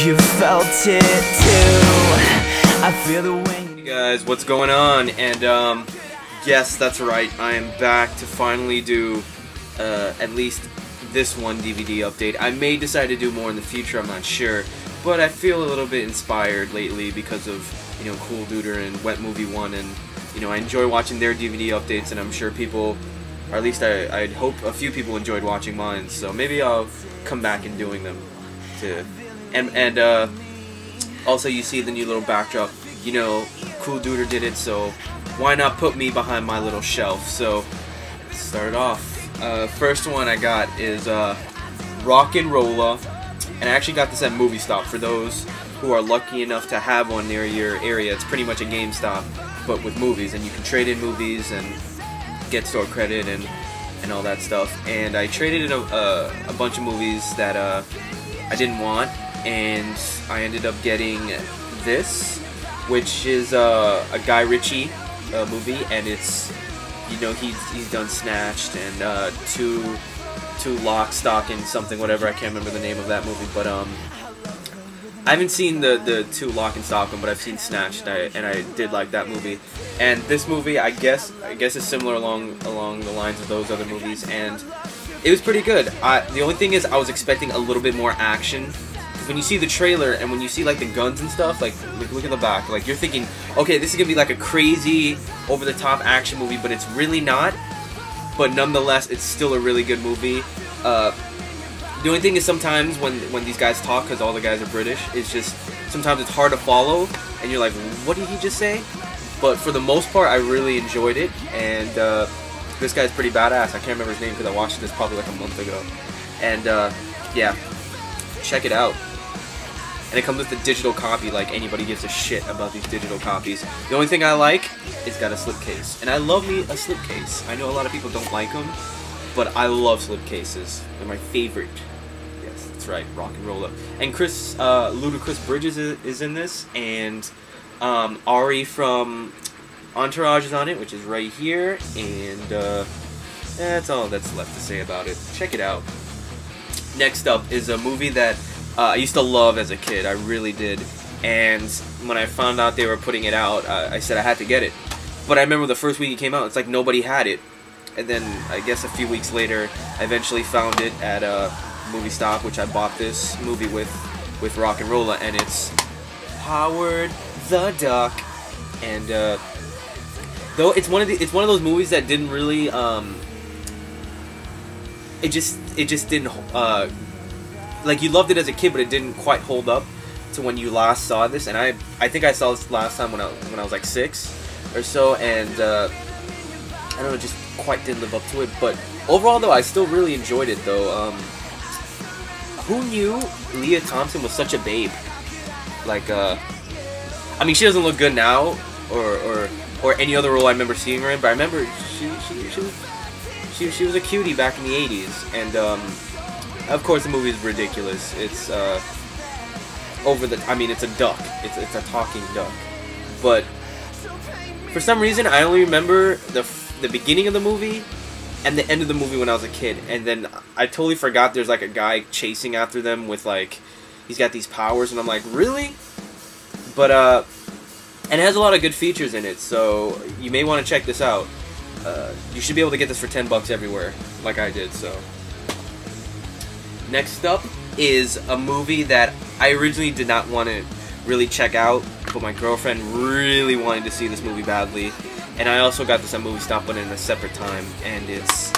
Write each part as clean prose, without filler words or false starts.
you felt it too. I feel the way. Hey guys, what's going on? And yes, that's right, I am back to finally do at least this one DVD update. I may decide to do more in the future, I'm not sure, but I feel a little bit inspired lately because of, you know, Cool Duder and Wet Movie 1, and you know, I enjoy watching their DVD updates, and I'm sure people, or at least I'd hope a few people enjoyed watching mine, so maybe I'll come back and doing them too. And also you see the new little backdrop, you know, Cool Duder did it, so why not put me behind my little shelf? So let's start off. First one I got is Rock and Rolla, and I actually got this at Movie Stop. For those who are lucky enough to have one near your area, it's pretty much a GameStop, but with movies, and you can trade in movies and get store credit and all that stuff. And I traded in a bunch of movies that I didn't want, and I ended up getting this, which is a Guy Ritchie movie, and it's, you know, he's done Snatched and two Lock, Stock, and something, whatever, I can't remember the name of that movie, but I haven't seen the two Lock and Stock one, but I've seen Snatched, and I did like that movie. And this movie, I guess is similar along the lines of those other movies, and it was pretty good. The only thing is, I was expecting a little bit more action. When you see the trailer and when you see like the guns and stuff, like look at the back, like you're thinking, okay, this is gonna be like a crazy, over-the-top action movie, but it's really not. But nonetheless, it's still a really good movie. The only thing is sometimes when these guys talk, because all the guys are British, it's just sometimes it's hard to follow, and you're like, what did he just say? But for the most part, I really enjoyed it, and this guy's pretty badass. I can't remember his name because I watched this probably like a month ago, and yeah, check it out. And it comes with a digital copy, like anybody gives a shit about these digital copies. The only thing I like, it's got a slipcase. And I love me a slipcase. I know a lot of people don't like them, but I love slipcases. They're my favorite. Yes, that's right, Rock and Rolla. And Ludacris Bridges is in this, and Ari from Entourage is on it, which is right here, and that's all that's left to say about it. Check it out. Next up is a movie that I used to love as a kid. I really did. And when I found out they were putting it out, I said I had to get it. But I remember the first week it came out, it's like nobody had it. And then I guess a few weeks later, I eventually found it at a Movie Stop, which I bought this movie with Rock and Rolla, and it's Howard the Duck. And though it's one of those movies that didn't really it just didn't like, you loved it as a kid, but it didn't quite hold up to when you last saw this. And I think I saw this last time when I was like 6 or so, and I don't know, just quite didn't live up to it. But overall, though, I still really enjoyed it, though. Who knew Leah Thompson was such a babe? Like, I mean, she doesn't look good now, or any other role I remember seeing her in, but I remember she was a cutie back in the 80s, and of course the movie is ridiculous. It's I mean, it's a duck. It's a talking duck. But for some reason, I only remember the beginning of the movie and the end of the movie when I was a kid, and then I totally forgot there's like a guy chasing after them with, like, he's got these powers, and I'm like, really? But and it has a lot of good features in it, so you may want to check this out. You should be able to get this for $10 everywhere, like I did. So next up is a movie that I originally did not want to really check out, but my girlfriend really wanted to see this movie badly, and I also got this at Movie Stop, but in a separate time, and it's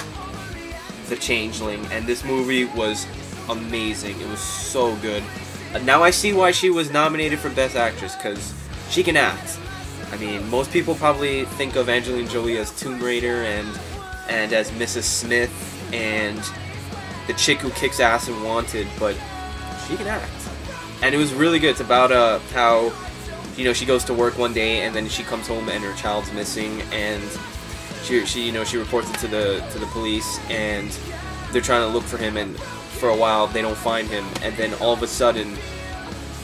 The Changeling, and this movie was amazing. It was so good. Now I see why she was nominated for Best Actress, because she can act. I mean, most people probably think of Angelina Jolie as Tomb Raider and as Mrs. Smith and the chick who kicks ass in Wanted, but she can act. And it was really good. It's about how, you know, she goes to work one day and then she comes home and her child's missing, and she reports it to the police, and they're trying to look for him, and for a while they don't find him, and then all of a sudden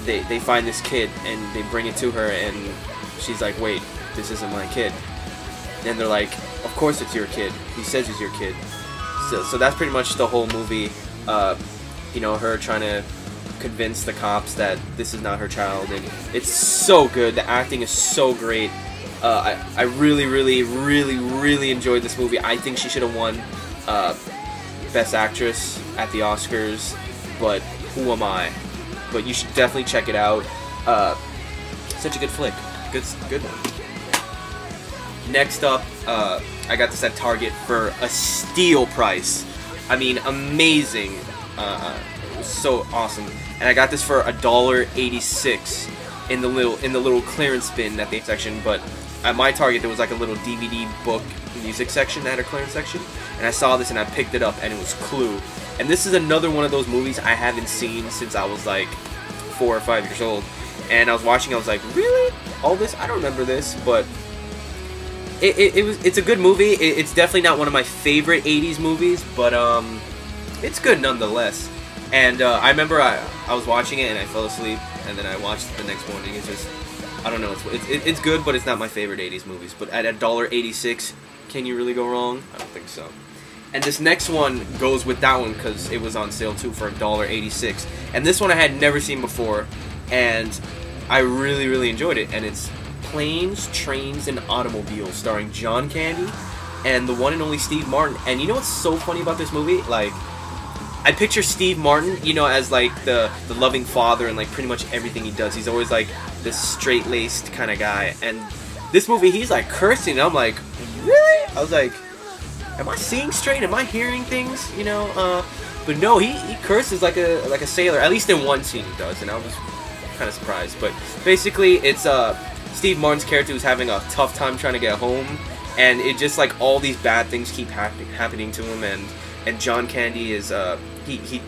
they find this kid and they bring it to her, and she's like, wait, this isn't my kid. And they're like, of course it's your kid. He says he's your kid. So that's pretty much the whole movie. You know, her trying to convince the cops that this is not her child, and it's so good. The acting is so great. I really enjoyed this movie. I think she should have won Best Actress at the Oscars, but who am I? But you should definitely check it out. Such a good flick. Good one. Next up, I got this at Target for a steal price. I mean, amazing. It was so awesome. And I got this for $1.86 in the little clearance bin at the section. But at my Target, there was like a little DVD book music section that had a clearance section, and I saw this and I picked it up, and it was Clue. And this is another one of those movies I haven't seen since I was like 4 or 5 years old. And I was watching, I was like, really? All this? I don't remember this, but it's a good movie. It's definitely not one of my favorite 80s movies, but it's good nonetheless. And I remember I was watching it and I fell asleep, and then I watched it the next morning. It's just, I don't know, it's good, but it's not my favorite 80s movies. But at $1.86, can you really go wrong? I don't think so. And this next one goes with that one because it was on sale too for $1.86. And this one I had never seen before, and I really enjoyed it. And it's Planes, Trains, and Automobiles, starring John Candy and the one and only Steve Martin. And you know what's so funny about this movie? Like, I picture Steve Martin, you know, as like the loving father and like pretty much everything he does. He's always like this straight-laced kind of guy. And this movie, he's like cursing, and I'm like, really? I was like, am I seeing straight? Am I hearing things? You know, but no, he curses like a sailor. At least in one scene he does, and I was kind of surprised. But basically, it's Steve Martin's character who's having a tough time trying to get home, and it just like all these bad things keep happening to him, and John Candy is he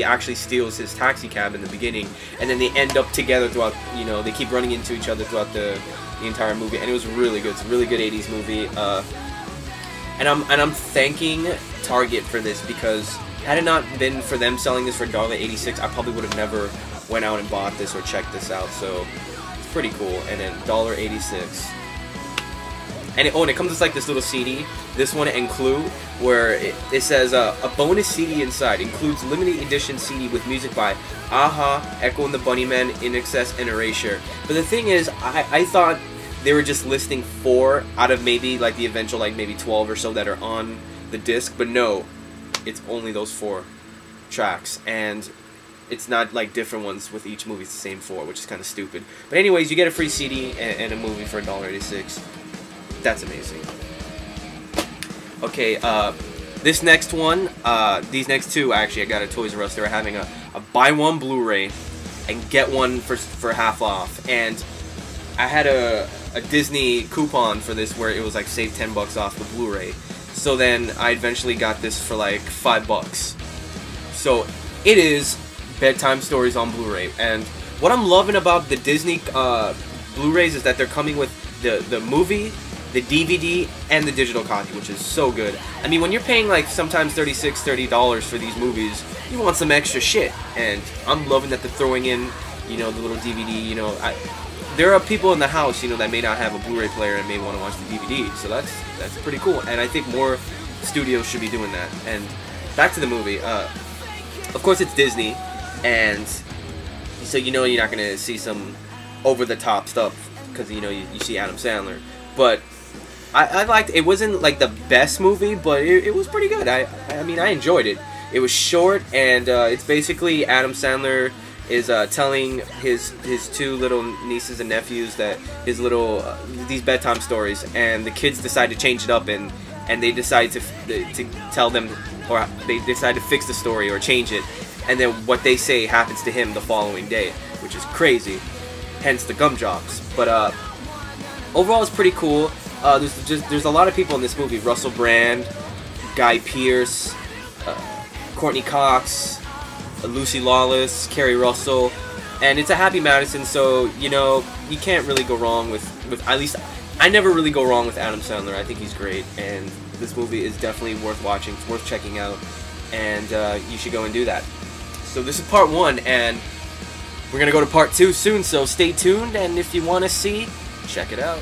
actually steals his taxi cab in the beginning, and then they end up together throughout. You know, they keep running into each other throughout the entire movie, and it was really good. It's a really good 80s movie. And I'm thanking Target for this, because had it not been for them selling this for $1.86, I probably would have never went out and bought this or checked this out. So it's pretty cool. And then $1.86. And it comes with like this little CD, this one and Clue, where it says a bonus CD inside includes limited edition CD with music by Aha, Echo and the Bunnymen, In Excess, and Erasure. But the thing is, I thought they were just listing 4 out of maybe like the eventual like maybe 12 or so that are on the disc, but no, it's only those 4 tracks, and it's not like different ones with each movie. It's the same 4, which is kind of stupid. But anyways, you get a free CD and a movie for $1.86. That's amazing. Okay, this next one, these next 2 actually, I got at Toys R Us. They were having a buy one Blu-ray and get one for half off, and I had a Disney coupon for this where it was like save $10 off the Blu-ray. So then I eventually got this for like $5. So it is Bedtime Stories on Blu-ray, and what I'm loving about the Disney Blu-rays is that they're coming with the movie, the DVD, and the digital copy, which is so good. I mean, when you're paying like sometimes $30 for these movies, you want some extra shit, and I'm loving that they're throwing in, you know, the little DVD. You know, there are people in the house, you know, that may not have a Blu-ray player and may want to watch the DVD, so that's pretty cool, and I think more studios should be doing that. And back to the movie, of course it's Disney, and so you know you're not gonna see some over-the-top stuff, because you know you see Adam Sandler, but I liked it. It wasn't like the best movie, but it was pretty good. I mean, I enjoyed it. It was short, and it's basically Adam Sandler is telling his 2 little nieces and nephews that his little these bedtime stories, and the kids decide to change it up, and they decide to tell them, or they decide to fix the story or change it, and then what they say happens to him the following day, which is crazy. Hence the gumdrops. But overall, it's pretty cool. There's a lot of people in this movie: Russell Brand, Guy Pearce, Courtney Cox, Lucy Lawless, Kerry Russell, and it's a Happy Madison, so you know you can't really go wrong with at least I never really go wrong with Adam Sandler. I think he's great, and this movie is definitely worth watching. It's worth checking out, and you should go and do that. So this is part 1, and we're gonna go to part 2 soon. So stay tuned, and if you want to see, check it out.